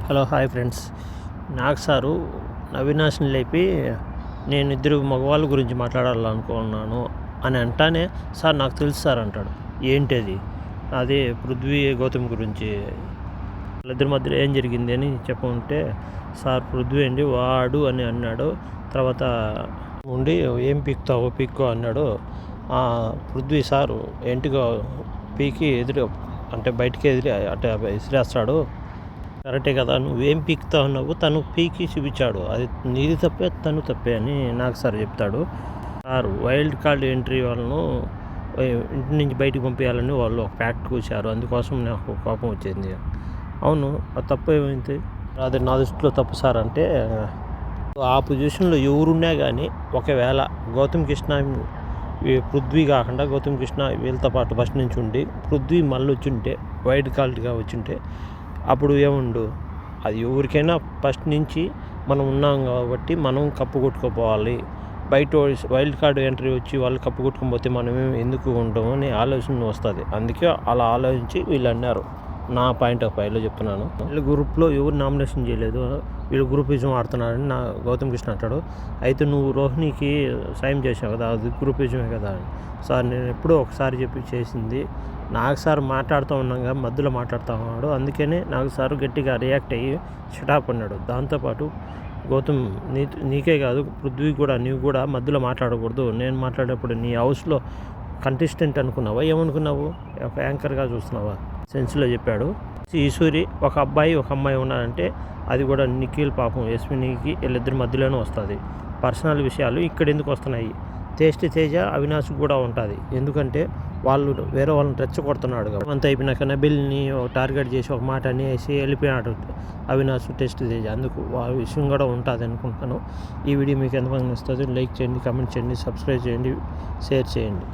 Hello hi friends. నాకు sir అవినాష్ని లేపి నేను ఇద్దరు మగవాళ్ళ గురించి మాట్లాడాలనుకున్నాను అని అంటానే, సార్ నాకు తెలుసు సార్ అంటాడు. ఏంటి అది పృథ్వీ గౌతమ్ గురించి వాళ్ళిద్దరి మధ్యలో ఏం జరిగింది అని చెప్పమంటే, సార్ పృథ్వీ అండి వాడు అని అన్నాడు. తర్వాత ఉండి ఏం పీక్తావో పీక్కో అన్నాడు. పృథ్వీ సారు ఏంటిగా పీకి ఎదురు అంటే బయటికి ఎదిరి అంటే విసిరేస్తాడు. కరెక్టే కదా, నువ్వేం పీకుతా ఉన్నావు, తను పీకి చూపించాడు. అది నీది తప్పే తను తప్పే అని నాకు సార్ చెప్తాడు. సార్ వైల్డ్ కార్డ్ ఎంట్రీ వాళ్ళను ఇంటి నుంచి బయటికి పంపించాలని వాళ్ళు ఒక ఫ్యాక్ట్ కూర్చారు, అందుకోసం నాకు కోపం వచ్చింది. అవును, అది తప్పు ఏమైంది? అది నా దృష్టిలో తప్పు సార్ అంటే, ఆ పొజిషన్లో ఎవరున్నా కానీ ఒకవేళ గౌతమ్ కృష్ణ పృథ్వీ కాకుండా గౌతమ్ కృష్ణ వీళ్ళతో పాటు ఫస్ట్ నుంచి ఉండి పృథ్వీ మళ్ళీ వచ్చింటే వైల్డ్ కార్డ్గా వచ్చింటే అప్పుడు ఏముండు, అది ఎవరికైనా ఫస్ట్ నుంచి మనం ఉన్నాం కాబట్టి మనం కప్పు కొట్టుకోపోవాలి. బయట వైల్డ్ కార్డ్ ఎంట్రీ వచ్చి వాళ్ళు కప్పు కొట్టుకుపోతే మనం ఎందుకు ఉంటాము అనే ఆలోచన వస్తుంది. అందుకే అలా ఆలోచించి వీళ్ళు అన్నారు. నా పాయింట్ ఆఫ్ వ్యూలో చెప్తున్నాను. వీళ్ళ గ్రూప్లో ఎవరు నామినేషన్ చేయలేదు, వీళ్ళు గ్రూపిజం ఆడుతున్నారని నా గౌతమ్ కృష్ణ అంటాడు. అయితే నువ్వు రోహిణికి సాయం చేసావు కదా, అది గ్రూపిజమే కదా అని. సార్ నేను ఎప్పుడో ఒకసారి చెప్పి చేసింది. నాకు సార్ మాట్లాడుతూ ఉన్నాగా మధ్యలో మాట్లాడుతూ ఉన్నాడు, అందుకనే నాకు సార్ గట్టిగా రియాక్ట్ అయ్యి షటాప్ అన్నాడు. దాంతోపాటు గౌతమ్ నీకే కాదు పృథ్వీ కూడా, నీవు కూడా మధ్యలో మాట్లాడకూడదు. నేను మాట్లాడేటప్పుడు నీ హౌస్లో కంటెస్టెంట్ అనుకున్నావా, ఏమనుకున్నావు, ఒక యాంకర్గా చూస్తున్నావా సెన్స్లో చెప్పాడు. ఈశ్వరి ఒక అబ్బాయి ఒక అమ్మాయి ఉన్నారంటే అది కూడా నిఖిల్ పాపం యశ్వినికి వీళ్ళిద్దరి మధ్యలోనే వస్తుంది. పర్సనల్ విషయాలు ఇక్కడ ఎందుకు వస్తున్నాయి? టేస్ట్ తేజ అవినాష్ కూడా ఉంటుంది, ఎందుకంటే వాళ్ళు వేరే వాళ్ళని రెచ్చగొడుతున్నాడు కాబట్టి. అంత అయిపోయినాక నబిల్ని టార్గెట్ చేసి ఒక మాట అనేసి వెళ్ళిపోయినాడు అవినాష్ టేస్ట్ తేజ, అందుకు ఆ విషయం కూడా ఉంటుంది అనుకుంటున్నాను. ఈ వీడియో మీకు ఎంతమంది వస్తుంది లైక్ చేయండి, కామెంట్ చేయండి, సబ్స్క్రైబ్ చేయండి, షేర్ చేయండి.